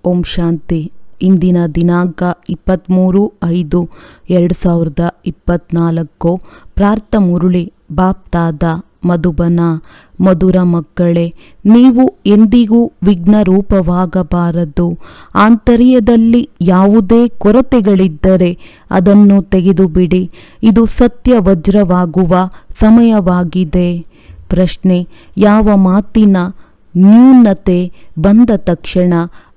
ಓಂ ಶಾಂತಿ. ಇಂದಿನ ದಿನಾಂಕ 23/5/2024. ಪ್ರಾರ್ಥ ಮುರುಳಿ ಬಾಪ್ತಾದ ಮಧುಬನ. ಮಧುರ ಮಕ್ಕಳೇ, ನೀವು ಎಂದಿಗೂ ವಿಘ್ನರೂಪವಾಗಬಾರದು. ಆಂತರ್ಯದಲ್ಲಿ ಯಾವುದೇ ಕೊರತೆಗಳಿದ್ದರೆ ಅದನ್ನು ತೆಗೆದುಬಿಡಿ. ಇದು ಸತ್ಯ ವಜ್ರವಾಗುವ ಸಮಯವಾಗಿದೆ. ಪ್ರಶ್ನೆ: ಯಾವ ಮಾತಿನ ನ್ಯೂನತೆ ಬಂದ ತಕ್ಷಣ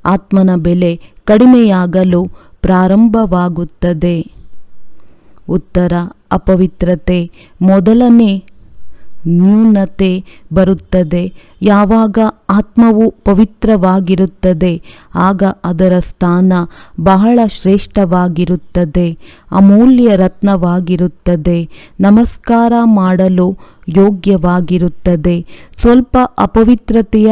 ಆತ್ಮನ ಬೆಲೆ ಕಡಿಮೆಯಾಗಲು ಪ್ರಾರಂಭವಾಗುತ್ತದೆ? ಉತ್ತರ: ಅಪವಿತ್ರತೆ ಮೊದಲನೇ ನ್ಯೂನತೆ ಬರುತ್ತದೆ. ಯಾವಾಗ ಆತ್ಮವು ಪವಿತ್ರವಾಗಿರುತ್ತದೆ ಆಗ ಅದರ ಸ್ಥಾನ ಬಹಳ ಶ್ರೇಷ್ಠವಾಗಿರುತ್ತದೆ, ಅಮೂಲ್ಯ ರತ್ನವಾಗಿರುತ್ತದೆ, ನಮಸ್ಕಾರ ಮಾಡಲು ಯೋಗ್ಯವಾಗಿರುತ್ತದೆ. ಸ್ವಲ್ಪ ಅಪವಿತ್ರತೆಯ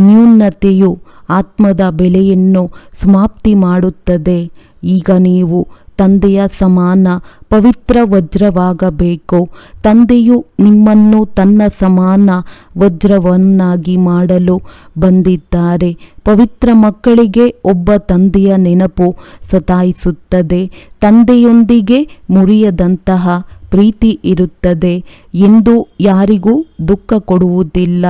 ನ್ಯೂನತೆಯು ಆತ್ಮದ ಬೆಲೆಯನ್ನು ಸಮಾಪ್ತಿ ಮಾಡುತ್ತದೆ. ಈಗ ನೀವು ತಂದೆಯ ಸಮಾನ ಪವಿತ್ರ ವಜ್ರವಾಗಬೇಕು. ತಂದೆಯು ನಿಮ್ಮನ್ನು ತನ್ನ ಸಮಾನ ವಜ್ರವನ್ನಾಗಿ ಮಾಡಲು ಬಂದಿದ್ದಾರೆ. ಪವಿತ್ರ ಮಕ್ಕಳಿಗೆ ಒಬ್ಬ ತಂದೆಯ ನೆನಪು ಸತಾಯಿಸುತ್ತದೆ. ತಂದೆಯೊಂದಿಗೆ ಮುರಿಯದಂತಹ ಪ್ರೀತಿ ಇರುತ್ತದೆ ಎಂದು ಯಾರಿಗೂ ದುಃಖ ಕೊಡುವುದಿಲ್ಲ.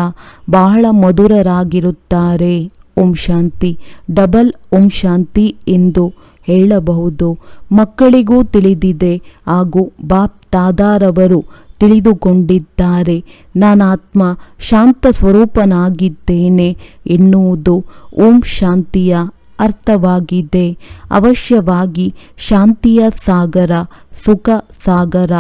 ಬಹಳ ಮಧುರರಾಗಿರುತ್ತಾರೆ. ಓಂ ಶಾಂತಿ. ಡಬಲ್ ಓಂ ಶಾಂತಿ ಎಂದು ಹೇಳಬಹುದು. ಮಕ್ಕಳಿಗೂ ತಿಳಿದಿದೆ ಹಾಗೂ ಬಾಪ್ ತಾದಾರವರು ತಿಳಿದುಕೊಂಡಿದ್ದಾರೆ. ನಾನಾತ್ಮ ಶಾಂತ ಸ್ವರೂಪನಾಗಿದ್ದೇನೆ ಎನ್ನುವುದು ಓಂ ಶಾಂತಿಯ ಅರ್ಥವಾಗಿದೆ. ಅವಶ್ಯವಾಗಿ ಶಾಂತಿಯ ಸಾಗರ, ಸುಖ ಸಾಗರ,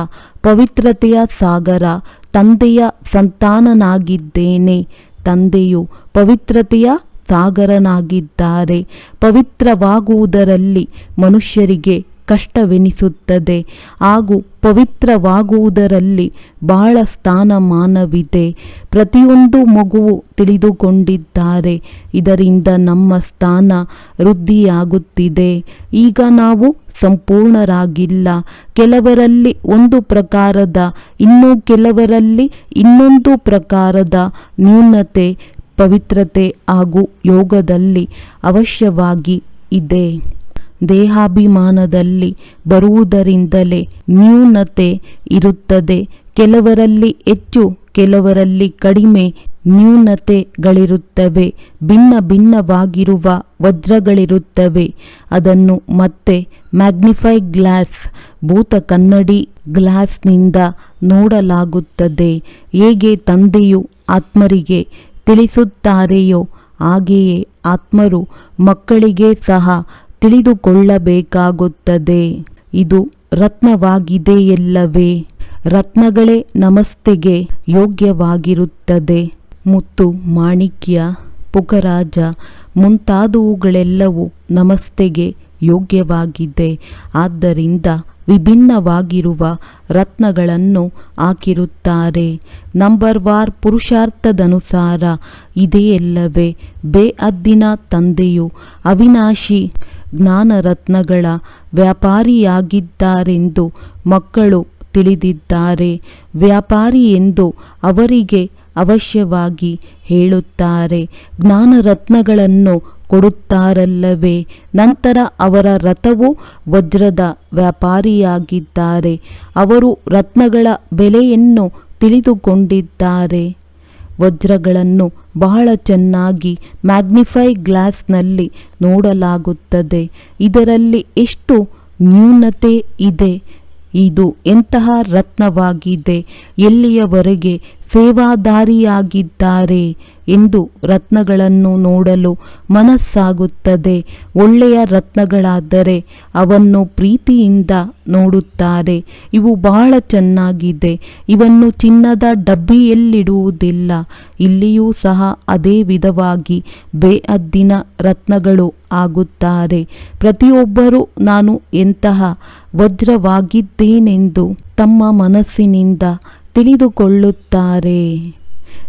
ಪವಿತ್ರತೆಯ ಸಾಗರ. ತಂದೆಯ ಸಂತಾನನಾಗಿದ್ದೇನೆ. ತಂದೆಯು ಪವಿತ್ರತೆಯ ಸಾಗರನಾಗಿದ್ದಾರೆ. ಪವಿತ್ರವಾಗುವುದರಲ್ಲಿ ಮನುಷ್ಯರಿಗೆ ಕಷ್ಟವೆನಿಸುತ್ತದೆ ಹಾಗೂ ಪವಿತ್ರವಾಗುವುದರಲ್ಲಿ ಬಹಳ ಸ್ಥಾನಮಾನವಿದೆ. ಪ್ರತಿಯೊಂದು ಮಗುವು ತಿಳಿದುಕೊಂಡಿದ್ದಾರೆ. ಇದರಿಂದ ನಮ್ಮ ಸ್ಥಾನ ವೃದ್ಧಿಯಾಗುತ್ತಿದೆ. ಈಗ ನಾವು ಸಂಪೂರ್ಣರಾಗಿಲ್ಲ. ಕೆಲವರಲ್ಲಿ ಒಂದು ಪ್ರಕಾರದ, ಇನ್ನು ಕೆಲವರಲ್ಲಿ ಇನ್ನೊಂದು ಪ್ರಕಾರದ ನ್ಯೂನತೆ ಪವಿತ್ರತೆ ಹಾಗೂ ಯೋಗದಲ್ಲಿ ಅವಶ್ಯವಾಗಿ ಇದೆ. ದೇಹಾಭಿಮಾನದಲ್ಲಿ ಬರುವುದರಿಂದಲೇ ನ್ಯೂನತೆ ಇರುತ್ತದೆ. ಕೆಲವರಲ್ಲಿ ಹೆಚ್ಚು, ಕೆಲವರಲ್ಲಿ ಕಡಿಮೆ ನ್ಯೂನತೆಗಳಿರುತ್ತವೆ. ಭಿನ್ನ ಭಿನ್ನವಾಗಿರುವ ವಜ್ರಗಳಿರುತ್ತವೆ. ಅದನ್ನು ಮತ್ತೆ ಮ್ಯಾಗ್ನಿಫೈ ಗ್ಲಾಸ್, ಭೂತ ಕನ್ನಡಿ ಗ್ಲಾಸ್ನಿಂದ ನೋಡಲಾಗುತ್ತದೆ. ಹೇಗೆ ತಂದೆಯು ಆತ್ಮರಿಗೆ ತಿಳಿಸುತ್ತಾರೆಯೋ ಹಾಗೆಯೇ ಆತ್ಮರು ಮಕ್ಕಳಿಗೆ ಸಹ ತಿಳಿದುಕೊಳ್ಳಬೇಕಾಗುತ್ತದೆ. ಇದು ರತ್ನವಾಗಿದೆಯಲ್ಲವೇ? ರತ್ನಗಳೇ ನಮಸ್ತೆಗೆ ಯೋಗ್ಯವಾಗಿರುತ್ತದೆ. ಮುತ್ತು, ಮಾಣಿಕ್ಯ, ಪುಕರಾಜ ಮುಂತಾದವುಗಳೆಲ್ಲವೂ ನಮಸ್ತೆಗೆ ಯೋಗ್ಯವಾಗಿದೆ. ಆದ್ದರಿಂದ ವಿಭಿನ್ನವಾಗಿರುವ ರತ್ನಗಳನ್ನು ಹಾಕಿರುತ್ತಾರೆ. ನಂಬರ್ವಾರ್ ಪುರುಷಾರ್ಥದನುಸಾರ ಇದೆಯಲ್ಲವೇ? ಬೇಅದ್ದಿನ ತಂದೆಯು ಅವಿನಾಶಿ ಜ್ಞಾನರತ್ನಗಳ ವ್ಯಾಪಾರಿಯಾಗಿದ್ದಾರೆಂದು ಮಕ್ಕಳು ತಿಳಿದಿದ್ದಾರೆ. ವ್ಯಾಪಾರಿ ಎಂದು ಅವರಿಗೆ ಅವಶ್ಯವಾಗಿ ಹೇಳುತ್ತಾರೆ. ಜ್ಞಾನರತ್ನಗಳನ್ನು ಕೊಡುತ್ತಾರಲ್ಲವೇ? ನಂತರ ಅವರ ರಥವು ವಜ್ರದ ವ್ಯಾಪಾರಿಯಾಗಿದ್ದಾರೆ. ಅವರು ರತ್ನಗಳ ಬೆಲೆಯನ್ನು ತಿಳಿದುಕೊಂಡಿದ್ದಾರೆ. ವಜ್ರಗಳನ್ನು ಬಹಳ ಚೆನ್ನಾಗಿ ಮ್ಯಾಗ್ನಿಫೈ ಗ್ಲಾಸ್ನಲ್ಲಿ ನೋಡಲಾಗುತ್ತದೆ. ಇದರಲ್ಲಿ ಎಷ್ಟು ನ್ಯೂನತೆ ಇದೆ! ಇದು ಎಂತಹ ರತ್ನವಾಗಿದೆ! ಎಲ್ಲಿಯವರೆಗೆ ಸೇವಾದಾರಿಯಾಗಿದ್ದಾರೆ ಎಂದು ರತ್ನಗಳನ್ನು ನೋಡಲು ಮನಸ್ಸಾಗುತ್ತದೆ. ಒಳ್ಳೆಯ ರತ್ನಗಳಾದರೆ ಅವನ್ನು ಪ್ರೀತಿಯಿಂದ ನೋಡುತ್ತಾರೆ. ಇವು ಬಹಳ ಚೆನ್ನಾಗಿದೆ. ಇವನ್ನು ಚಿನ್ನದ ಡಬ್ಬಿಯಲ್ಲಿಡುವುದಿಲ್ಲ. ಇಲ್ಲಿಯೂ ಸಹ ಅದೇ ವಿಧವಾಗಿ ಬೇಅದ್ದಿನ ರತ್ನಗಳು ಆಗುತ್ತಾರೆ. ಪ್ರತಿಯೊಬ್ಬರೂ ನಾನು ಎಂತಹ ವಜ್ರವಾಗಿದ್ದೇನೆಂದು ತಮ್ಮ ಮನಸ್ಸಿನಿಂದ ತಿಳಿದುಕೊಳ್ಳುತ್ತಾರೆ.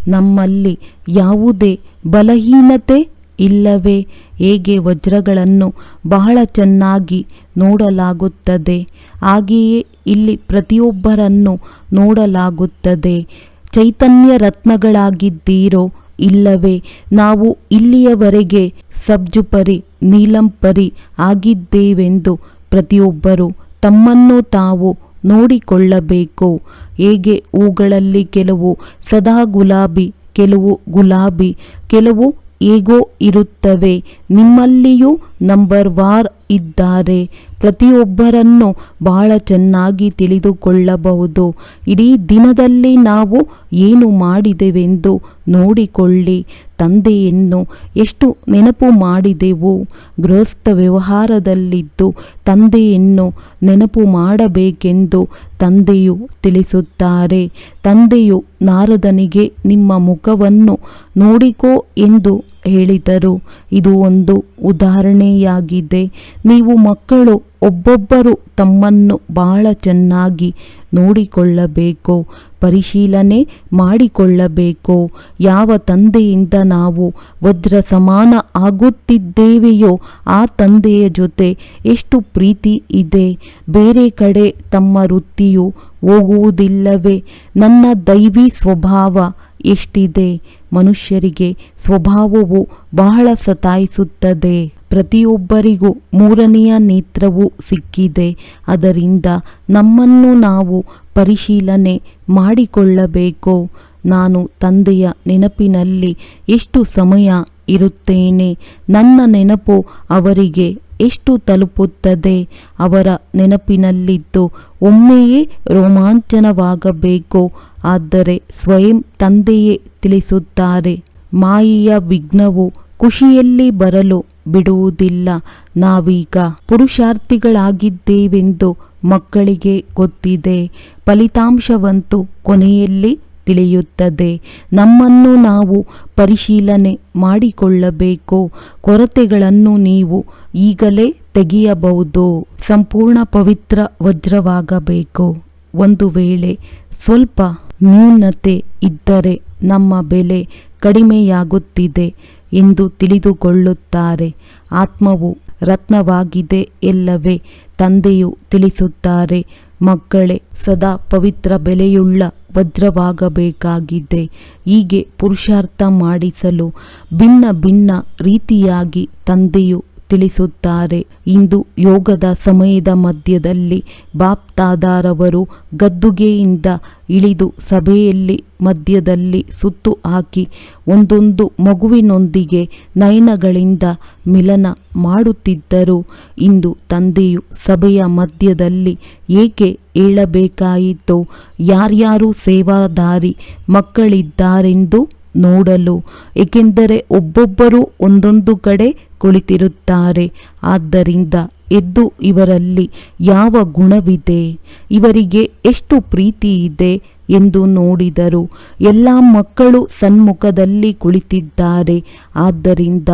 ನಮ್ಮಲ್ಲಿ ಯಾವುದೇ ಬಲಹೀನತೆ ಇಲ್ಲವೇ? ಹೇಗೆ ವಜ್ರಗಳನ್ನು ಬಹಳ ಚೆನ್ನಾಗಿ ನೋಡಲಾಗುತ್ತದೆ ಹಾಗೆಯೇ ಇಲ್ಲಿ ಪ್ರತಿಯೊಬ್ಬರನ್ನು ನೋಡಲಾಗುತ್ತದೆ. ಚೈತನ್ಯ ರತ್ನಗಳಾಗಿದ್ದೀರೋ ಇಲ್ಲವೇ? ನಾವು ಇಲ್ಲಿಯವರೆಗೆ ಸಬ್ಜುಪರಿ ನೀಲಂಪರಿ ಆಗಿದ್ದೇವೆಂದು ಪ್ರತಿಯೊಬ್ಬರು ತಮ್ಮನ್ನು ತಾವು ನೋಡಿಕೊಳ್ಳಬೇಕು. ಹೇಗೆ ಹೂಗಳಲ್ಲಿ ಕೆಲವು ಸದಾ ಗುಲಾಬಿ, ಕೆಲವು ಗುಲಾಬಿ, ಕೆಲವು ಹೇಗೋ ಇರುತ್ತವೆ, ನಿಮ್ಮಲ್ಲಿಯೂ ನಂಬರ್ ವಾರ್ ಇದ್ದಾರೆ. ಪ್ರತಿಯೊಬ್ಬರನ್ನು ಬಹಳ ಚೆನ್ನಾಗಿ ತಿಳಿದುಕೊಳ್ಳಬಹುದು. ಇಡೀ ದಿನದಲ್ಲಿ ನಾವು ಏನು ಮಾಡಿದೆವೆಂದು ನೋಡಿಕೊಳ್ಳಿ. ತಂದೆಯನ್ನು ಎಷ್ಟು ನೆನಪು ಮಾಡಿದೆವು? ಗೃಹಸ್ಥ ವ್ಯವಹಾರದಲ್ಲಿದ್ದು ತಂದೆಯನ್ನು ನೆನಪು ಮಾಡಬೇಕೆಂದು ತಂದೆಯು ತಿಳಿಸುತ್ತಾರೆ. ತಂದೆಯು ನಾರದನಿಗೆ ನಿಮ್ಮ ಮುಖವನ್ನು ನೋಡಿಕೋ ಎಂದು ಹೇಳಿದರು. ಇದು ಒಂದು ಉದಾಹರಣೆಯಾಗಿದೆ. ನೀವು ಮಕ್ಕಳು ಒಬ್ಬೊಬ್ಬರು ತಮ್ಮನ್ನು ಬಹಳ ಚೆನ್ನಾಗಿ ನೋಡಿಕೊಳ್ಳಬೇಕು, ಪರಿಶೀಲನೆ ಮಾಡಿಕೊಳ್ಳಬೇಕು. ಯಾವ ತಂದೆಯಿಂದ ನಾವು ವಜ್ರ ಸಮಾನ ಆಗುತ್ತಿದ್ದೇವೆಯೋ ಆ ತಂದೆಯ ಜೊತೆ ಎಷ್ಟು ಪ್ರೀತಿ ಇದೆ. ಬೇರೆ ಕಡೆ ತಮ್ಮ ವೃತ್ತಿಯು ಹೋಗುವುದಿಲ್ಲವೇ? ನನ್ನ ದೈವಿ ಸ್ವಭಾವ ಎಷ್ಟಿದೆ? ಮನುಷ್ಯರಿಗೆ ಸ್ವಭಾವವು ಬಹಳ ಸತಾಯಿಸುತ್ತದೆ. ಪ್ರತಿಯೊಬ್ಬರಿಗೂ ಮೂರನೆಯ ನೇತ್ರವು ಸಿಕ್ಕಿದೆ. ಅದರಿಂದ ನಮ್ಮನ್ನು ನಾವು ಪರಿಶೀಲನೆ ಮಾಡಿಕೊಳ್ಳಬೇಕು. ನಾನು ತಂದೆಯ ನೆನಪಿನಲ್ಲಿ ಎಷ್ಟು ಸಮಯ ಇರುತ್ತೇನೆ? ನನ್ನ ನೆನಪು ಅವರಿಗೆ ಎಷ್ಟು ತಲುಪುತ್ತದೆ? ಅವರ ನೆನಪಿನಲ್ಲಿದ್ದು ಒಮ್ಮೆಯೇ ರೋಮಾಂಚನವಾಗಬೇಕು. ಆದರೆ ಸ್ವಯಂ ತಂದೆಯೇ ತಿಳಿಸುತ್ತಾರೆ, ಮಾಯೆಯ ವಿಘ್ನವು ಖುಷಿಯಲ್ಲಿ ಬರಲು ಬಿಡುವುದಿಲ್ಲ. ನಾವೀಗ ಪುರುಷಾರ್ಥಿಗಳಾಗಿದ್ದೇವೆಂದು ಮಕ್ಕಳಿಗೆ ಗೊತ್ತಿದೆ. ಫಲಿತಾಂಶವಂತೂ ಕೊನೆಯಲ್ಲಿ ತಿಳಿಯುತ್ತದೆ. ನಮ್ಮನ್ನು ನಾವು ಪರಿಶೀಲನೆ ಮಾಡಿಕೊಳ್ಳಬೇಕು. ಕೊರತೆಗಳನ್ನು ನೀವು ಈಗಲೇ ತೆಗೆಯಬಹುದು. ಸಂಪೂರ್ಣ ಪವಿತ್ರ ವಜ್ರವಾಗಬೇಕು. ಒಂದು ವೇಳೆ ಸ್ವಲ್ಪ ನ್ಯೂನತೆ ಇದ್ದರೆ ನಮ್ಮ ಬೆಲೆ ಕಡಿಮೆಯಾಗುತ್ತಿದೆ ಎಂದು ತಿಳಿದುಕೊಳ್ಳುತ್ತಾರೆ. ಆತ್ಮವು ರತ್ನವಾಗಿದೆ ಎಲ್ಲವೇ? ತಂದೆಯು ತಿಳಿಸುತ್ತಾರೆ, ಮಕ್ಕಳೇ, ಸದಾ ಪವಿತ್ರ ಬೆಲೆಯುಳ್ಳ ವಜ್ರವಾಗಬೇಕಾಗಿದೆ. ಹೀಗೆ ಪುರುಷಾರ್ಥ ಮಾಡಿಸಲು ಭಿನ್ನ ಭಿನ್ನ ರೀತಿಯಾಗಿ ತಂದೆಯು ತಿಳಿಸುತ್ತಾರೆ. ಇಂದು ಯೋಗದ ಸಮಯದ ಮಧ್ಯದಲ್ಲಿ ಬಾಪ್ ದಾದಾರವರು ಗದ್ದುಗೆಯಿಂದ ಇಳಿದು ಸಭೆಯಲ್ಲಿ ಮಧ್ಯದಲ್ಲಿ ಸುತ್ತು ಹಾಕಿ ಒಂದೊಂದು ಮಗುವಿನೊಂದಿಗೆ ನಯನಗಳಿಂದ ಮಿಲನ ಮಾಡುತ್ತಿದ್ದರು. ಇಂದು ತಂದೆಯು ಸಭೆಯ ಮಧ್ಯದಲ್ಲಿ ಏಕೆ ಹೇಳಬೇಕಾಯಿತು? ಯಾರ್ಯಾರು ಸೇವಾದಾರಿ ಮಕ್ಕಳಿದ್ದಾರೆಂದು ನೋಡಲು. ಏಕೆಂದರೆ ಒಬ್ಬೊಬ್ಬರು ಒಂದೊಂದು ಕಡೆ ಕುಳಿತಿರುತ್ತಾರೆ. ಆದ್ದರಿಂದ ಎದ್ದು ಇವರಲ್ಲಿ ಯಾವ ಗುಣವಿದೆ, ಇವರಿಗೆ ಎಷ್ಟು ಪ್ರೀತಿ ಇದೆ ಎಂದು ನೋಡಿದರು. ಎಲ್ಲ ಮಕ್ಕಳು ಸನ್ಮುಖದಲ್ಲಿ ಕುಳಿತಿದ್ದಾರೆ. ಆದ್ದರಿಂದ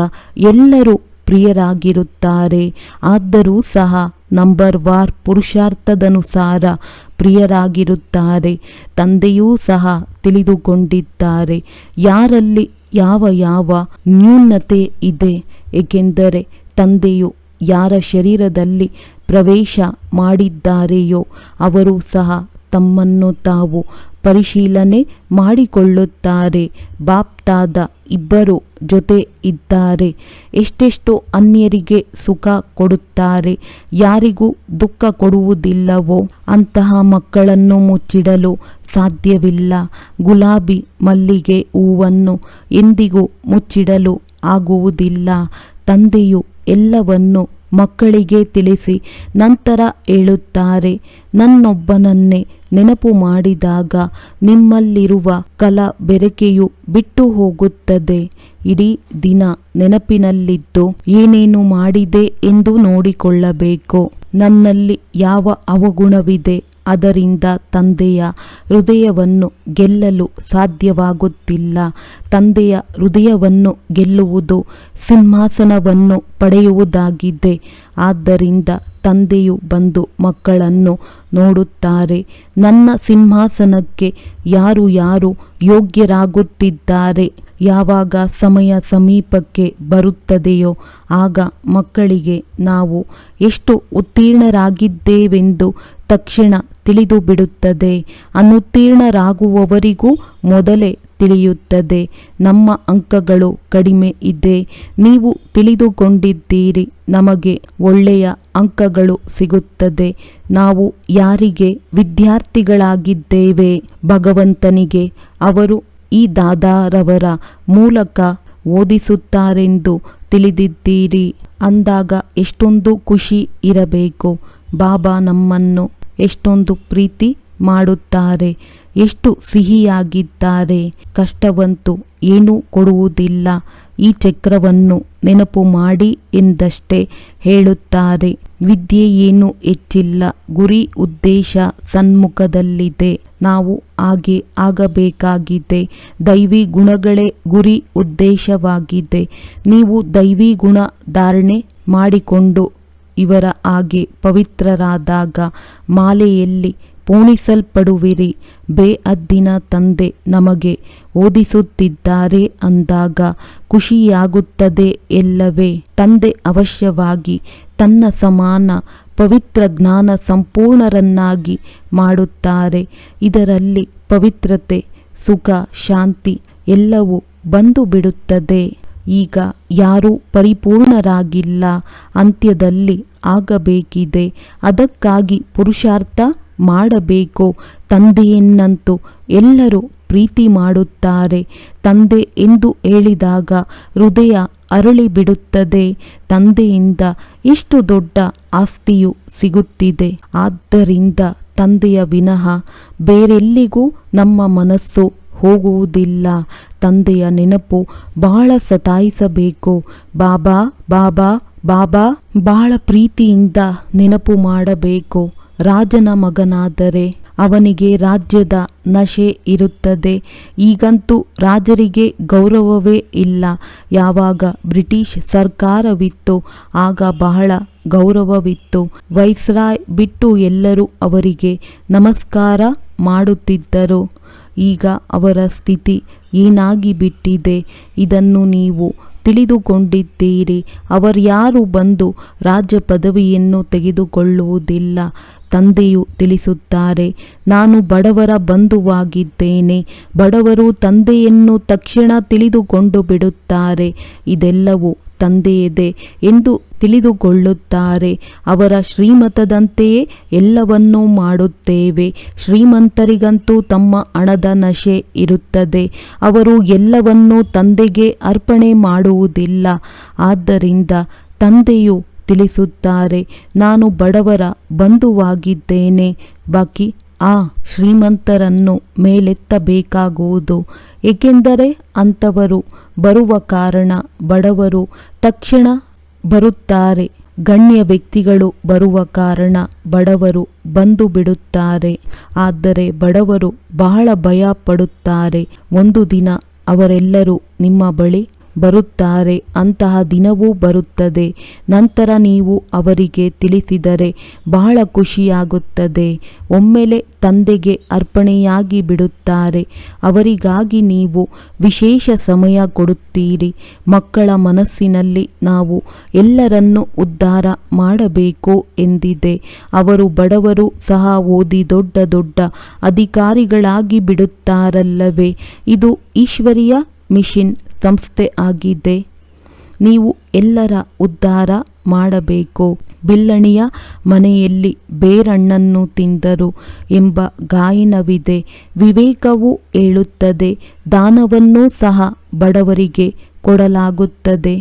ಎಲ್ಲರೂ ಪ್ರಿಯರಾಗಿರುತ್ತಾರೆ. ಆದರೂ ಸಹ ನಂಬರ್ ವಾರ್ ಪುರುಷಾರ್ಥದನುಸಾರ ಪ್ರಿಯರಾಗಿರುತ್ತಾರೆ. ತಂದೆಯೂ ಸಹ ತಿಳಿದುಕೊಂಡಿದ್ದಾರೆ ಯಾರಲ್ಲಿ ಯಾವ ಯಾವ ನ್ಯೂನತೆ ಇದೆ. ಏಕೆಂದರೆ ತಂದೆಯು ಯಾರ ಶರೀರದಲ್ಲಿ ಪ್ರವೇಶ ಮಾಡಿದ್ದಾರೆಯೋ ಅವರು ಸಹ ತಮ್ಮನ್ನು ತಾವು ಪರಿಶೀಲನೆ ಮಾಡಿಕೊಳ್ಳುತ್ತಾರೆ. ಬಾಪ್ ದಾದ ಇಬ್ಬರು ಜೊತೆ ಇದ್ದಾರೆ. ಎಷ್ಟೆಷ್ಟು ಅನ್ಯರಿಗೆ ಸುಖ ಕೊಡುತ್ತಾರೆ, ಯಾರಿಗೂ ದುಃಖ ಕೊಡುವುದಿಲ್ಲವೋ ಅಂತಹ ಮಕ್ಕಳನ್ನು ಮುಚ್ಚಿಡಲು ಸಾಧ್ಯವಿಲ್ಲ. ಗುಲಾಬಿ ಮಲ್ಲಿಗೆ ಹೂವನ್ನು ಎಂದಿಗೂ ಮುಚ್ಚಿಡಲು ಆಗುವುದಿಲ್ಲ. ತಂದೆಯು ಎಲ್ಲವನ್ನು ಮಕ್ಕಳಿಗೆ ತಿಳಿಸಿ ನಂತರ ಹೇಳುತ್ತಾರೆ, ನನ್ನೊಬ್ಬನನ್ನೇ ನೆನಪು ಮಾಡಿದಾಗ ನಿಮ್ಮಲ್ಲಿರುವ ಕಲಬೆರಕೆಯು ಬಿಟ್ಟು ಹೋಗುತ್ತದೆ. ಇಡೀ ದಿನ ನೆನಪಿನಲ್ಲಿದ್ದು ಏನೇನು ಮಾಡಿದೆ ಎಂದು ನೋಡಿಕೊಳ್ಳಬೇಕು. ನನ್ನಲ್ಲಿ ಯಾವ ಅವಗುಣವಿದೆ, ಅದರಿಂದ ತಂದೆಯ ಹೃದಯವನ್ನು ಗೆಲ್ಲಲು ಸಾಧ್ಯವಾಗುತ್ತಿಲ್ಲ. ತಂದೆಯ ಹೃದಯವನ್ನು ಗೆಲ್ಲುವುದು ಸಿಂಹಾಸನವನ್ನು ಪಡೆಯುವುದಾಗಿದೆ. ಆದ್ದರಿಂದ ತಂದೆಯು ಬಂದು ಮಕ್ಕಳನ್ನು ನೋಡುತ್ತಾರೆ. ನನ್ನ ಸಿಂಹಾಸನಕ್ಕೆ ಯಾರು ಯಾರು ಯೋಗ್ಯರಾಗುತ್ತಿದ್ದಾರೆ. ಯಾವಾಗ ಸಮಯ ಸಮೀಪಕ್ಕೆ ಬರುತ್ತದೆಯೋ ಆಗ ಮಕ್ಕಳಿಗೆ ನಾವು ಎಷ್ಟು ಉತ್ತೀರ್ಣರಾಗಿದ್ದೇವೆಂದು ತಕ್ಷಣ ತಿಳಿದು ಬಿಡುತ್ತದೆ. ಅನುತ್ತೀರ್ಣರಾಗುವವರಿಗೂ ಮೊದಲೇ ತಿಳಿಯುತ್ತದೆ. ನಮ್ಮ ಅಂಕಗಳು ಕಡಿಮೆ ಇದೆ, ನೀವು ತಿಳಿದುಕೊಂಡಿದ್ದೀರಿ, ನಮಗೆ ಒಳ್ಳೆಯ ಅಂಕಗಳು ಸಿಗುತ್ತದೆ. ನಾವು ಯಾರಿಗೆ ವಿದ್ಯಾರ್ಥಿಗಳಾಗಿದ್ದೇವೆ? ಭಗವಂತನಿಗೆ. ಅವರು ಈ ದಾದಾರವರ ಮೂಲಕ ಓದಿಸುತ್ತಾರೆಂದು ತಿಳಿದಿದ್ದೀರಿ ಅಂದಾಗ ಎಷ್ಟೊಂದು ಖುಷಿ ಇರಬೇಕು. ಬಾಬಾ ನಮ್ಮನ್ನು ಎಷ್ಟೊಂದು ಪ್ರೀತಿ ಮಾಡುತ್ತಾರೆ, ಎಷ್ಟು ಸಿಹಿಯಾಗಿದ್ದಾರೆ. ಕಷ್ಟವಂತೂ ಏನೂ ಕೊಡುವುದಿಲ್ಲ, ಈ ಚಕ್ರವನ್ನು ನೆನಪು ಮಾಡಿ ಎಂದಷ್ಟೇ ಹೇಳುತ್ತಾರೆ. ವಿದ್ಯೆ ಏನೂ ಹೆಚ್ಚಿಲ್ಲ, ಗುರಿ ಉದ್ದೇಶ ಸನ್ಮುಖದಲ್ಲಿದೆ. ನಾವು ಹಾಗೆ ಆಗಬೇಕಾಗಿದೆ. ದೈವಿ ಗುಣಗಳೇ ಗುರಿ ಉದ್ದೇಶವಾಗಿದೆ. ನೀವು ದೈವಿ ಗುಣ ಧಾರಣೆ ಮಾಡಿಕೊಂಡು ಇವರ ಹಾಗೆ ಪವಿತ್ರರಾದಾಗ ಮಾಲೆಯಲ್ಲಿ ಪೋಣಿಸಲ್ಪಡುವಿರಿ. ಬೇಅದ್ದಿನ ತಂದೆ ನಮಗೆ ಓದಿಸುತ್ತಿದ್ದಾರೆ ಅಂದಾಗ ಖುಷಿಯಾಗುತ್ತದೆ ಎಲ್ಲವೇ. ತಂದೆ ಅವಶ್ಯವಾಗಿ ತನ್ನ ಸಮಾನ ಪವಿತ್ರ ಜ್ಞಾನ ಸಂಪೂರ್ಣರನ್ನಾಗಿ ಮಾಡುತ್ತಾರೆ. ಇದರಲ್ಲಿ ಪವಿತ್ರತೆ, ಸುಖ, ಶಾಂತಿ ಎಲ್ಲವೂ ಬಂದು ಬಿಡುತ್ತದೆ. ಈಗ ಯಾರೂ ಪರಿಪೂರ್ಣರಾಗಿಲ್ಲ, ಅಂತ್ಯದಲ್ಲಿ ಆಗಬೇಕಿದೆ. ಅದಕ್ಕಾಗಿ ಪುರುಷಾರ್ಥ ಮಾಡಬೇಕು. ತಂದೆಯನ್ನಂತೂ ಎಲ್ಲರೂ ಪ್ರೀತಿ ಮಾಡುತ್ತಾರೆ. ತಂದೆ ಎಂದು ಹೇಳಿದಾಗ ಹೃದಯ ಅರಳಿಬಿಡುತ್ತದೆ. ತಂದೆಯಿಂದ ಎಷ್ಟು ದೊಡ್ಡ ಆಸ್ತಿಯು ಸಿಗುತ್ತಿದೆ. ಆದ್ದರಿಂದ ತಂದೆಯ ವಿನಃ ಬೇರೆಲ್ಲಿಗೂ ನಮ್ಮ ಮನಸ್ಸು ಹೋಗುವುದಿಲ್ಲ. ತಂದೆಯ ನೆನಪು ಬಹಳ ಸತಾಯಿಸಬೇಕು. ಬಾಬಾ ಬಾಬಾ ಬಾಬಾ ಬಹಳ ಪ್ರೀತಿಯಿಂದ ನೆನಪು ಮಾಡಬೇಕು. ರಾಜನ ಮಗನಾದರೆ ಅವನಿಗೆ ರಾಜ್ಯದ ನಶೆ ಇರುತ್ತದೆ. ಈಗಂತೂ ರಾಜರಿಗೆ ಗೌರವವೇ ಇಲ್ಲ. ಯಾವಾಗ ಬ್ರಿಟಿಷ್ ಸರ್ಕಾರವಿತ್ತು ಆಗ ಬಹಳ ಗೌರವವಿತ್ತು. ವೈಸ್ರಾಯ್ ಬಿಟ್ಟು ಎಲ್ಲರೂ ಅವರಿಗೆ ನಮಸ್ಕಾರ ಮಾಡುತ್ತಿದ್ದರು. ಈಗ ಅವರ ಸ್ಥಿತಿ ಏನಾಗಿ ಬಿಟ್ಟಿದೆ, ಇದನ್ನು ನೀವು ತಿಳಿದುಕೊಂಡಿದ್ದೀರಿ. ಅವರ್ಯಾರು ಬಂದು ರಾಜ್ಯ ಪದವಿಯನ್ನು ತೆಗೆದುಕೊಳ್ಳುವುದಿಲ್ಲ. ತಂದೆಯು ತಿಳಿಸುತ್ತಾರೆ, ನಾನು ಬಡವರ ಬಂಧುವಾಗಿದ್ದೇನೆ. ಬಡವರು ತಂದೆಯನ್ನು ತಕ್ಷಣ ತಿಳಿದುಕೊಂಡು ಬಿಡುತ್ತಾರೆ. ಇದೆಲ್ಲವೂ ತಂದೆಯದೇ ಎಂದು ತಿಳಿದುಕೊಳ್ಳುತ್ತಾರೆ. ಅವರ ಶ್ರೀಮತದಂತೆಯೇ ಎಲ್ಲವನ್ನೂ ಮಾಡುತ್ತೇವೆ. ಶ್ರೀಮಂತರಿಗಂತೂ ತಮ್ಮ ಹಣದ ನಶೆ ಇರುತ್ತದೆ. ಅವರು ಎಲ್ಲವನ್ನೂ ತಂದೆಗೆ ಅರ್ಪಣೆ ಮಾಡುವುದಿಲ್ಲ. ಆದ್ದರಿಂದ ತಂದೆಯು ತಿಳಿಸುತ್ತಾರೆ, ನಾನು ಬಡವರ ಬಂಧುವಾಗಿದ್ದೇನೆ. ಬಾಕಿ ಆ ಶ್ರೀಮಂತರನ್ನು ಮೇಲೆತ್ತಬೇಕಾಗುವುದು. ಏಕೆಂದರೆ ಅಂಥವರು ಬರುವ ಕಾರಣ ಬಡವರು ತಕ್ಷಣ ಬರುತ್ತಾರೆ. ಗಣ್ಯ ವ್ಯಕ್ತಿಗಳು ಬರುವ ಕಾರಣ ಬಡವರು ಬಂದು ಬಿಡುತ್ತಾರೆ. ಆದರೆ ಬಡವರು ಬಹಳ ಭಯ ಪಡುತ್ತಾರೆ. ಒಂದು ದಿನ ಅವರೆಲ್ಲರೂ ನಿಮ್ಮ ಬಳಿ ಬರುತ್ತಾರೆ. ಅಂತಹ ದಿನವೂ ಬರುತ್ತದೆ. ನಂತರ ನೀವು ಅವರಿಗೆ ತಿಳಿಸಿದರೆ ಬಹಳ ಖುಷಿಯಾಗುತ್ತದೆ. ಒಮ್ಮೆಲೆ ತಂದೆಗೆ ಅರ್ಪಣೆಯಾಗಿ ಬಿಡುತ್ತಾರೆ. ಅವರಿಗಾಗಿ ನೀವು ವಿಶೇಷ ಸಮಯ ಕೊಡುತ್ತೀರಿ. ಮಕ್ಕಳ ಮನಸ್ಸಿನಲ್ಲಿ ನಾವು ಎಲ್ಲರನ್ನೂ ಉದ್ಧಾರ ಮಾಡಬೇಕು ಎಂದಿದೆ. ಅವರು ಬಡವರು ಸಹ ಓದಿ ದೊಡ್ಡ ದೊಡ್ಡ ಅಧಿಕಾರಿಗಳಾಗಿ ಬಿಡುತ್ತಾರಲ್ಲವೇ. ಇದು ಈಶ್ವರೀಯ ಮಿಷನ್ ಸಂಸ್ಥೆ ಆಗಿದೆ. ನೀವು ಎಲ್ಲರ ಉದ್ಧಾರ ಮಾಡಬೇಕು. ಬಿಲ್ಲಣಿಯ ಮನೆಯಲ್ಲಿ ಬೇರಣ್ಣನ್ನು ತಿಂದರು ಎಂಬ ಗಾಯನವಿದೆ. ವಿವೇಕವು ಹೇಳುತ್ತದೆ, ದಾನವನ್ನೂ ಸಹ ಬಡವರಿಗೆ ಕೊಡಲಾಗುತ್ತದೆ.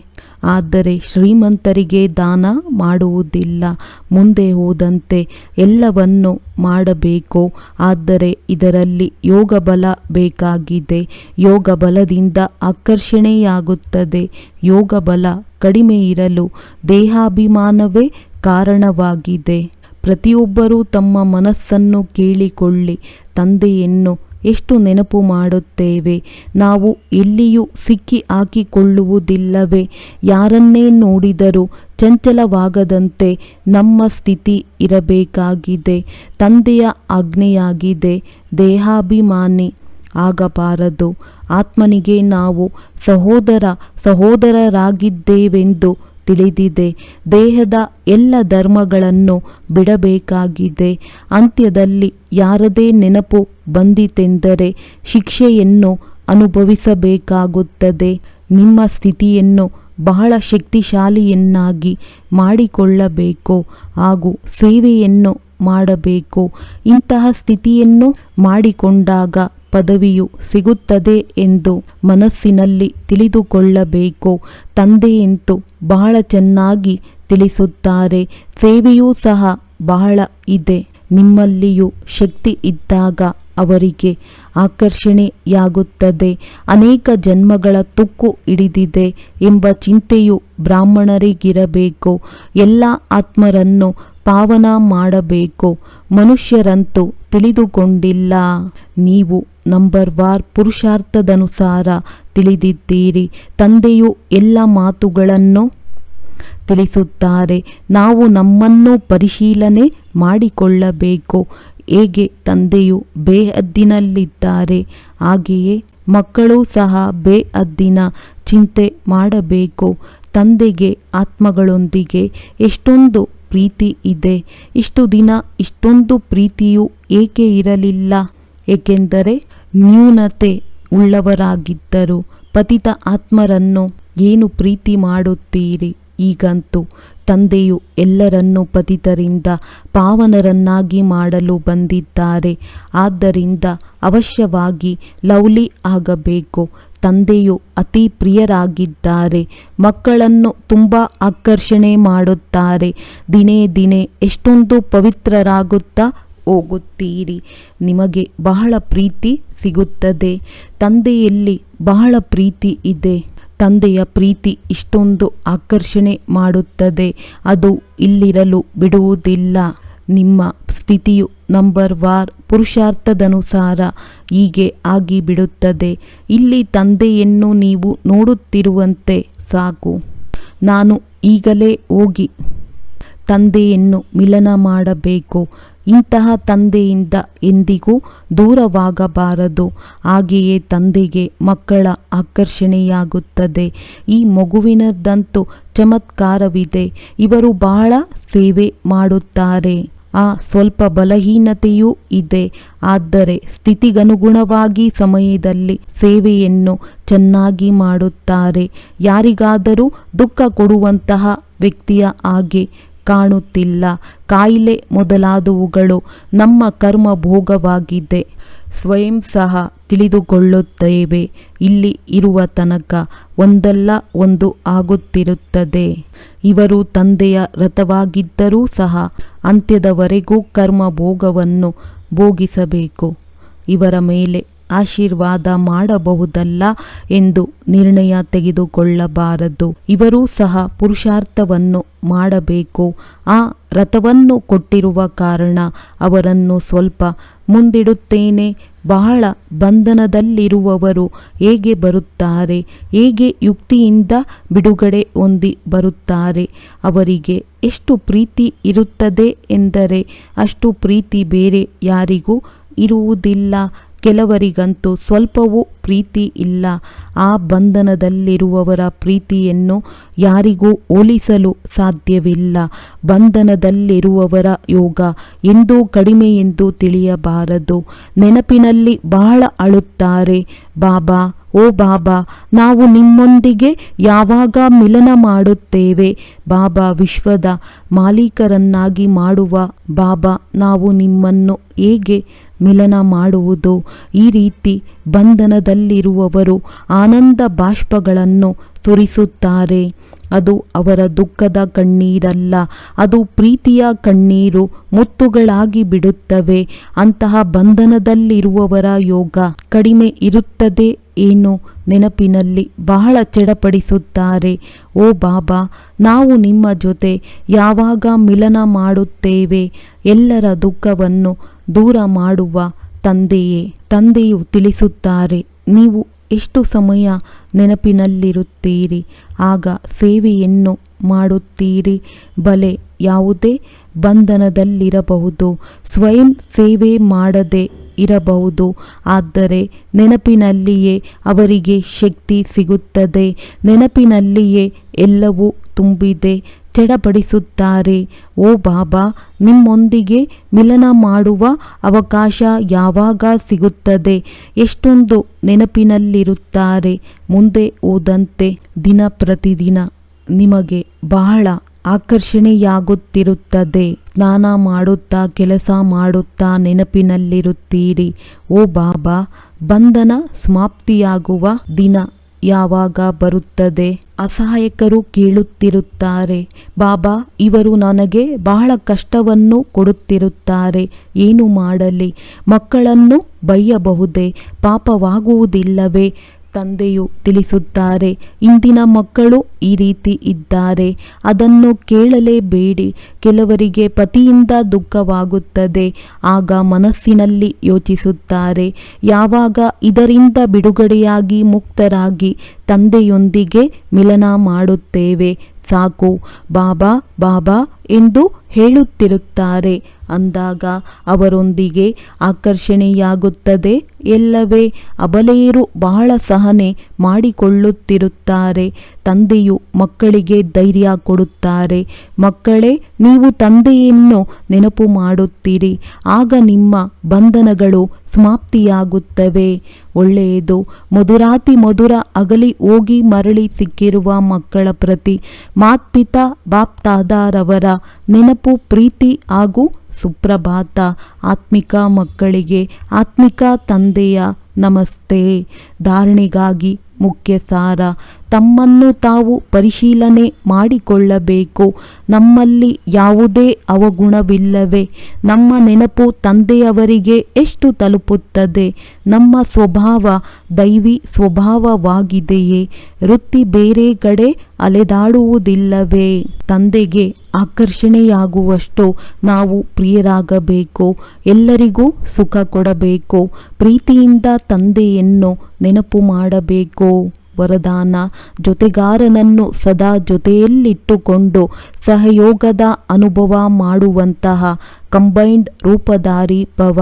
ಆದರೆ ಶ್ರೀಮಂತರಿಗೆ ದಾನ ಮಾಡುವುದಿಲ್ಲ. ಮುಂದೆ ಹೋದಂತೆ ಎಲ್ಲವನ್ನು ಮಾಡಬೇಕು. ಆದರೆ ಇದರಲ್ಲಿ ಯೋಗ ಬಲ ಬೇಕಾಗಿದೆ. ಯೋಗ ಬಲದಿಂದ ಆಕರ್ಷಣೆಯಾಗುತ್ತದೆ. ಯೋಗ ಬಲ ಕಡಿಮೆ ಇರಲು ದೇಹಾಭಿಮಾನವೇ ಕಾರಣವಾಗಿದೆ. ಪ್ರತಿಯೊಬ್ಬರೂ ತಮ್ಮ ಮನಸ್ಸನ್ನು ಕೇಳಿಕೊಳ್ಳಿ. ತಂದೆಯನ್ನು ಎಷ್ಟು ನೆನಪು ಮಾಡುತ್ತೇವೆ. ನಾವು ಎಲ್ಲಿಯೂ ಸಿಕ್ಕಿ ಹಾಕಿಕೊಳ್ಳುವುದಿಲ್ಲವೇ. ಯಾರನ್ನೇ ನೋಡಿದರೂ ಚಂಚಲವಾಗದಂತೆ ನಮ್ಮ ಸ್ಥಿತಿ ಇರಬೇಕಾಗಿದೆ. ತಂದೆಯ ಆಜ್ಞೆಯಾಗಿದೆ, ದೇಹಾಭಿಮಾನಿ ಆಗಬಾರದು. ಆತ್ಮನಿಗೆ ನಾವು ಸಹೋದರರಾಗಿದ್ದೇವೆಂದು ತಿಳಿದಿದೆ. ದೇಹದ ಎಲ್ಲ ಧರ್ಮಗಳನ್ನು ಬಿಡಬೇಕಾಗಿದೆ. ಅಂತ್ಯದಲ್ಲಿ ಯಾರದೇ ನೆನಪು ಬಂದಿತೆಂದರೆ ಶಿಕ್ಷೆಯನ್ನು ಅನುಭವಿಸಬೇಕಾಗುತ್ತದೆ. ನಿಮ್ಮ ಸ್ಥಿತಿಯನ್ನು ಬಹಳ ಶಕ್ತಿಶಾಲಿಯನ್ನಾಗಿ ಮಾಡಿಕೊಳ್ಳಬೇಕು ಹಾಗೂ ಸೇವೆಯನ್ನು ಮಾಡಬೇಕು. ಇಂತಹ ಸ್ಥಿತಿಯನ್ನು ಮಾಡಿಕೊಂಡಾಗ ಪದವಿಯು ಸಿಗುತ್ತದೆ ಎಂದು ಮನಸ್ಸಿನಲ್ಲಿ ತಿಳಿದುಕೊಳ್ಳಬೇಕು. ತಂದೆಯಂತೂ ಬಹಳ ಚೆನ್ನಾಗಿ ತಿಳಿಸುತ್ತಾರೆ. ಸೇವೆಯೂ ಸಹ ಬಹಳ ಇದೆ. ನಿಮ್ಮಲ್ಲಿಯೂ ಶಕ್ತಿ ಇದ್ದಾಗ ಅವರಿಗೆ ಆಕರ್ಷಣೆಯಾಗುತ್ತದೆ. ಅನೇಕ ಜನ್ಮಗಳ ತುಕ್ಕು ಹಿಡಿದಿದೆ ಎಂಬ ಚಿಂತೆಯು ಬ್ರಾಹ್ಮಣರಿಗಿರಬೇಕು. ಎಲ್ಲ ಆತ್ಮರನ್ನು ಪಾವನ ಮಾಡಬೇಕು. ಮನುಷ್ಯರಂತೂ ತಿಳಿದುಕೊಂಡಿಲ್ಲ. ನೀವು ನಂಬರ್ ವಾರ್ ಪುರುಷಾರ್ಥದನುಸಾರ ತಿಳಿದಿದ್ದೀರಿ. ತಂದೆಯು ಎಲ್ಲ ಮಾತುಗಳನ್ನು ತಿಳಿಸುತ್ತಾರೆ. ನಾವು ನಮ್ಮನ್ನು ಪರಿಶೀಲನೆ ಮಾಡಿಕೊಳ್ಳಬೇಕು. ಹೇಗೆ ತಂದೆಯು ಬೇಹದ್ದಿನಲ್ಲಿದ್ದಾರೆ ಹಾಗೆಯೇ ಮಕ್ಕಳು ಸಹ ಬೇಹದ್ದಿನ ಚಿಂತೆ ಮಾಡಬೇಕು. ತಂದೆಗೆ ಆತ್ಮಗಳೊಂದಿಗೆ ಎಷ್ಟೊಂದು ಪ್ರೀತಿ ಇದೆ. ಇಷ್ಟು ದಿನ ಇಷ್ಟೊಂದು ಪ್ರೀತಿಯು ಏಕೆ ಇರಲಿಲ್ಲ? ಏಕೆಂದರೆ ನ್ಯೂನತೆ ಉಳ್ಳವರಾಗಿದ್ದರು. ಪತಿತ ಆತ್ಮರನ್ನು ಏನು ಪ್ರೀತಿ ಮಾಡುತ್ತೀರಿ? ಈಗಂತೂ ತಂದೆಯು ಎಲ್ಲರನ್ನೂ ಪತಿತರಿಂದ ಪಾವನರನ್ನಾಗಿ ಮಾಡಲು ಬಂದಿದ್ದಾರೆ. ಆದ್ದರಿಂದ ಅವಶ್ಯವಾಗಿ ಲವ್ಲಿ ಆಗಬೇಕು. ತಂದೆಯು ಅತಿ ಪ್ರಿಯರಾಗಿದ್ದಾರೆ. ಮಕ್ಕಳನ್ನು ತುಂಬ ಆಕರ್ಷಣೆ ಮಾಡುತ್ತಾರೆ. ದಿನೇ ದಿನೇ ಎಷ್ಟೊಂದು ಪವಿತ್ರರಾಗುತ್ತಾ ಹೋಗುತ್ತೀರಿ. ನಿಮಗೆ ಬಹಳ ಪ್ರೀತಿ ಸಿಗುತ್ತದೆ. ತಂದೆಯಲ್ಲಿ ಬಹಳ ಪ್ರೀತಿ ಇದೆ. ತಂದೆಯ ಪ್ರೀತಿ ಇಷ್ಟೊಂದು ಆಕರ್ಷಣೆ ಮಾಡುತ್ತದೆ. ಅದು ಇಲ್ಲಿರಲು ಬಿಡುವುದಿಲ್ಲ. ನಿಮ್ಮ ಸ್ಥಿತಿಯು ನಂಬರ್ ವಾರ್ ಪುರುಷಾರ್ಥದನುಸಾರ ಹೀಗೆ ಆಗಿಬಿಡುತ್ತದೆ. ಇಲ್ಲಿ ತಂದೆಯನ್ನು ನೀವು ನೋಡುತ್ತಿರುವಂತೆ ಸಾಕು. ನಾನು ಈಗಲೇ ಹೋಗಿ ತಂದೆಯನ್ನು ಮಿಲನ ಮಾಡಬೇಕು. ಇಂತಹ ತಂದೆಯಿಂದ ಎಂದಿಗೂ ದೂರವಾಗಬಾರದು. ಹಾಗೆಯೇ ತಂದೆಗೆ ಮಕ್ಕಳ ಆಕರ್ಷಣೆಯಾಗುತ್ತದೆ. ಈ ಮಗುವಿನದಂತೂ ಚಮತ್ಕಾರವಿದೆ. ಇವರು ಬಹಳ ಸೇವೆ ಮಾಡುತ್ತಾರೆ. ಸ್ವಲ್ಪ ಬಲಹೀನತೆಯೂ ಇದೆ. ಆದರೆ ಸ್ಥಿತಿಗನುಗುಣವಾಗಿ ಸಮಯದಲ್ಲಿ ಸೇವೆಯನ್ನು ಚೆನ್ನಾಗಿ ಮಾಡುತ್ತಾರೆ. ಯಾರಿಗಾದರೂ ದುಃಖ ಕೊಡುವಂತಹ ವ್ಯಕ್ತಿಯ ಹಾಗೆ ಕಾಣುತ್ತಿಲ್ಲ. ಕಾಯಿಲೆ ಮೊದಲಾದವುಗಳು ನಮ್ಮ ಕರ್ಮ ಭೋಗವಾಗಿದೆ. ಸ್ವಯಂ ಸಹ ತಿಳಿದುಕೊಳ್ಳುತ್ತೇವೆ. ಇಲ್ಲಿ ಇರುವ ತನಕ ಒಂದಲ್ಲ ಒಂದು ಆಗುತ್ತಿರುತ್ತದೆ. ಇವರು ತಂದೆಯ ರಥವಾಗಿದ್ದರೂ ಸಹ ಅಂತ್ಯದವರೆಗೂ ಕರ್ಮ ಭೋಗವನ್ನು ಭೋಗಿಸಬೇಕು. ಇವರ ಮೇಲೆ ಆಶೀರ್ವಾದ ಮಾಡಬಹುದಲ್ಲ ಎಂದು ನಿರ್ಣಯ ತೆಗೆದುಕೊಳ್ಳಬಾರದು. ಇವರೂ ಸಹ ಪುರುಷಾರ್ಥವನ್ನು ಮಾಡಬೇಕು. ಆ ರಥವನ್ನು ಕೊಟ್ಟಿರುವ ಕಾರಣ ಅವರನ್ನು ಸ್ವಲ್ಪ ಮುಂದಿಡುತ್ತೇನೆ. ಬಹಳ ಬಂಧನದಲ್ಲಿರುವವರು ಹೇಗೆ ಬರುತ್ತಾರೆ? ಹೇಗೆ ಯುಕ್ತಿಯಿಂದ ಬಿಡುಗಡೆ ಹೊಂದಿ ಬರುತ್ತಾರೆ? ಅವರಿಗೆ ಎಷ್ಟು ಪ್ರೀತಿ ಇರುತ್ತದೆ ಎಂದರೆ ಅಷ್ಟು ಪ್ರೀತಿ ಬೇರೆ ಯಾರಿಗೂ ಇರುವುದಿಲ್ಲ. ಕೆಲವರಿಗಂತೂ ಸ್ವಲ್ಪವೂ ಪ್ರೀತಿ ಇಲ್ಲ. ಆ ಬಂಧನದಲ್ಲಿರುವವರ ಪ್ರೀತಿಯನ್ನು ಯಾರಿಗೂ ಹೋಲಿಸಲು ಸಾಧ್ಯವಿಲ್ಲ. ಬಂಧನದಲ್ಲಿರುವವರ ಯೋಗ ಎಂದೂ ಕಡಿಮೆ ಎಂದು ತಿಳಿಯಬಾರದು. ನೆನಪಿನಲ್ಲಿ ಬಹಳ ಅಳುತ್ತಾರೆ. ಬಾಬಾ, ಓ ಬಾಬಾ, ನಾವು ನಿಮ್ಮೊಂದಿಗೆ ಯಾವಾಗ ಮಿಲನ ಮಾಡುತ್ತೇವೆ? ಬಾಬಾ ವಿಶ್ವದ ಮಾಲೀಕರನ್ನಾಗಿ ಮಾಡುವ ಬಾಬಾ, ನಾವು ನಿಮ್ಮನ್ನು ಹೇಗೆ ಮಿಲನ ಮಾಡುವುದು? ಈ ರೀತಿ ಬಂಧನದಲ್ಲಿರುವವರು ಆನಂದ ಬಾಷ್ಪಗಳನ್ನು ಸುರಿಸುತ್ತಾರೆ. ಅದು ಅವರ ದುಃಖದ ಕಣ್ಣೀರಲ್ಲ, ಅದು ಪ್ರೀತಿಯ ಕಣ್ಣೀರು. ಮುತ್ತುಗಳಾಗಿ ಬಿಡುತ್ತವೆ. ಅಂತಹ ಬಂಧನದಲ್ಲಿರುವವರ ಯೋಗ ಕಡಿಮೆ ಇರುತ್ತದೆ ಏನು? ನೆನಪಿನಲ್ಲಿ ಬಹಳ ಚಡಪಡಿಸುತ್ತಾರೆ. ಓ ಬಾಬಾ, ನಾವು ನಿಮ್ಮ ಜೊತೆ ಯಾವಾಗ ಮಿಲನ ಮಾಡುತ್ತೇವೆ? ಎಲ್ಲರ ದುಃಖವನ್ನು ದೂರ ಮಾಡುವ ತಂದೆಯೇ. ತಂದೆಯು ತಿಳಿಸುತ್ತಾರೆ, ನೀವು ಎಷ್ಟು ಸಮಯ ನೆನಪಿನಲ್ಲಿರುತ್ತೀರಿ ಆಗ ಸೇವೆಯನ್ನು ಮಾಡುತ್ತೀರಿ. ಬಲೆ ಯಾವುದೇ ಬಂಧನದಲ್ಲಿರಬಹುದು, ಸ್ವಯಂ ಸೇವೆ ಮಾಡದೆ ಇರಬಹುದು. ಆದರೆ ನೆನಪಿನಲ್ಲಿಯೇ ಅವರಿಗೆ ಶಕ್ತಿ ಸಿಗುತ್ತದೆ. ನೆನಪಿನಲ್ಲಿಯೇ ಎಲ್ಲವೂ ತುಂಬಿದೆ. ಚಡಪಡಿಸುತ್ತಾರೆ. ಓ ಬಾಬಾ, ನಿಮ್ಮೊಂದಿಗೆ ಮಿಲನ ಮಾಡುವ ಅವಕಾಶ ಯಾವಾಗ ಸಿಗುತ್ತದೆ? ಎಷ್ಟೊಂದು ನೆನಪಿನಲ್ಲಿರುತ್ತಾರೆ. ಮುಂದೆ ಹೋದಂತೆ ದಿನ ಪ್ರತಿದಿನ ನಿಮಗೆ ಬಹಳ ಆಕರ್ಷಣೆಯಾಗುತ್ತಿರುತ್ತದೆ. ಸ್ನಾನ ಮಾಡುತ್ತಾ ಕೆಲಸ ಮಾಡುತ್ತಾ ನೆನಪಿನಲ್ಲಿರುತ್ತೀರಿ. ಓ ಬಾಬಾ, ಬಂಧನ ಸಮಾಪ್ತಿಯಾಗುವ ದಿನ ಯಾವಾಗ ಬರುತ್ತದೆ? ಅಸಹಾಯಕರು ಕೇಳುತ್ತಿರುತ್ತಾರೆ, ಬಾಬಾ ಇವರು ನನಗೆ ಬಹಳ ಕಷ್ಟವನ್ನು ಕೊಡುತ್ತಿರುತ್ತಾರೆ, ಏನು ಮಾಡಲಿ? ಮಕ್ಕಳನ್ನು ಬೈಯಬಹುದೇ? ಪಾಪವಾಗುವುದಿಲ್ಲವೇ? ತಂದೆಯು ತಿಳಿಸುತ್ತಾರೆ, ಇಂದಿನ ಮಕ್ಕಳು ಈ ರೀತಿ ಇದ್ದಾರೆ, ಅದನ್ನು ಕೇಳಲೇಬೇಡಿ. ಕೆಲವರಿಗೆ ಪತಿಯಿಂದ ದುಃಖವಾಗುತ್ತದೆ. ಆಗ ಮನಸ್ಸಿನಲ್ಲಿ ಯೋಚಿಸುತ್ತಾರೆ, ಯಾವಾಗ ಇದರಿಂದ ಬಿಡುಗಡೆಯಾಗಿ ಮುಕ್ತರಾಗಿ ತಂದೆಯೊಂದಿಗೆ ಮಿಲನ ಮಾಡುತ್ತೇವೆ? ಸಾಕು ಬಾಬಾ ಬಾಬಾ ಎಂದು ಹೇಳುತ್ತಿರುತ್ತಾರೆ. ಅಂದಾಗ ಅವರೊಂದಿಗೆ ಆಕರ್ಷಣೆಯಾಗುತ್ತದೆ ಎಲ್ಲವೇ? ಅಬಲೆಯರು ಬಹಳ ಸಹನೆ ಮಾಡಿಕೊಳ್ಳುತ್ತಿರುತ್ತಾರೆ. ತಂದೆಯು ಮಕ್ಕಳಿಗೆ ಧೈರ್ಯ ಕೊಡುತ್ತಾರೆ, ಮಕ್ಕಳೇ ನೀವು ತಂದೆಯನ್ನು ನೆನಪು ಮಾಡುತ್ತೀರಿ, ಆಗ ನಿಮ್ಮ ಬಂಧನಗಳು ಸಮಾಪ್ತಿಯಾಗುತ್ತವೆ. ಒಳ್ಳೆಯದು. ಮಧುರಾತಿ ಮಧುರ ಅಗಲಿ ಹೋಗಿ ಮರಳಿ ಸಿಕ್ಕಿರುವ ಮಕ್ಕಳ ಪ್ರತಿ ಮಾತ್ಪಿತಾ ಬಾಪ್ತಾದಾರವರ ನೆನಪು, ಪ್ರೀತಿ ಹಾಗೂ ಸುಪ್ರಭಾತ. ಆತ್ಮಿಕ ಮಕ್ಕಳಿಗೆ ಆತ್ಮಿಕ ತಂದೆಯ ನಮಸ್ತೆ. ಧಾರಣೆಗಾಗಿ ಮುಖ್ಯ ಸಾರ: ತಮ್ಮನ್ನು ತಾವು ಪರಿಶೀಲನೆ ಮಾಡಿಕೊಳ್ಳಬೇಕು. ನಮ್ಮಲ್ಲಿ ಯಾವುದೇ ಅವಗುಣವಿಲ್ಲವೇ? ನಮ್ಮ ನೆನಪು ತಂದೆಯವರಿಗೆ ಎಷ್ಟು ತಲುಪುತ್ತದೆ? ನಮ್ಮ ಸ್ವಭಾವ ದೈವಿ ಸ್ವಭಾವವಾಗಿದೆಯೇ? ವೃತ್ತಿ ಬೇರೆ ಕಡೆ ಅಲೆದಾಡುವುದಿಲ್ಲವೇ? ತಂದೆಗೆ ಆಕರ್ಷಣೆಯಾಗುವಷ್ಟು ನಾವು ಪ್ರಿಯರಾಗಬೇಕು. ಎಲ್ಲರಿಗೂ ಸುಖ ಕೊಡಬೇಕು. ಪ್ರೀತಿಯಿಂದ ತಂದೆಯನ್ನು ನೆನಪು ಮಾಡಬೇಕು. ವರದಾನ: ಜೊತೆಗಾರನನ್ನು ಸದಾ ಜೊತೆಯಲ್ಲಿಟ್ಟುಕೊಂಡು ಸಹಯೋಗದ ಅನುಭವ ಮಾಡುವಂತಹ ಕಂಬೈನ್ಡ್ ರೂಪಧಾರಿ ಭವ.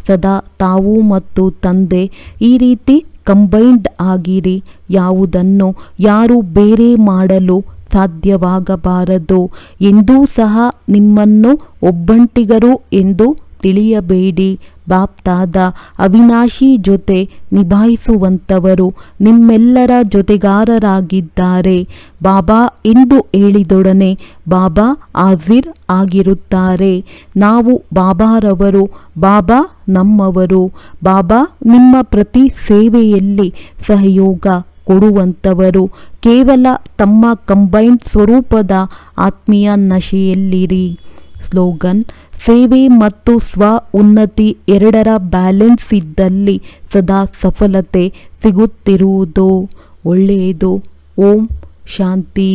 ಸದಾ ತಾವು ಮತ್ತು ತಂದೆ ಈ ರೀತಿ ಕಂಬೈನ್ಡ್ ಆಗಿರಿ. ಯಾವುದನ್ನು ಯಾರು ಬೇರೆ ಮಾಡಲು ಸಾಧ್ಯವಾಗಬಾರದು. ಎಂದೂ ಸಹ ನಿಮ್ಮನ್ನು ಒಬ್ಬಂಟಿಗರು ಎಂದು ತಿಳಿಯಬೇಡಿ. ಬಾಪ್ತಾದ ಅವಿನಾಶಿ ಜೊತೆ ನಿಭಾಯಿಸುವಂಥವರು ನಿಮ್ಮೆಲ್ಲರ ಜೊತೆಗಾರರಾಗಿದ್ದಾರೆ. ಬಾಬಾ ಎಂದು ಹೇಳಿದೊಡನೆ ಬಾಬಾ ಹಾಜಿರ್ ಆಗಿರುತ್ತಾರೆ. ನಾವು ಬಾಬಾರವರು, ಬಾಬಾ ನಮ್ಮವರು. ಬಾಬಾ ನಿಮ್ಮ ಪ್ರತಿ ಸೇವೆಯಲ್ಲಿ ಸಹಯೋಗ ಕೊಡುವಂಥವರು. ಕೇವಲ ತಮ್ಮ ಕಂಬೈನ್ಡ್ ಸ್ವರೂಪದ ಆತ್ಮೀಯ ನಶೆಯಲ್ಲಿರಿ. ಸ್ಲೋಗನ್: ಸೇವೆ ಮತ್ತು ಸ್ವ ಉನ್ನತಿ ಎರಡರ ಬ್ಯಾಲೆನ್ಸ್ ಇದ್ದಲ್ಲಿ ಸದಾ ಸಫಲತೆ ಸಿಗುತ್ತಿರುವುದು. ಒಳ್ಳೆಯದು. ಓಂ ಶಾಂತಿ.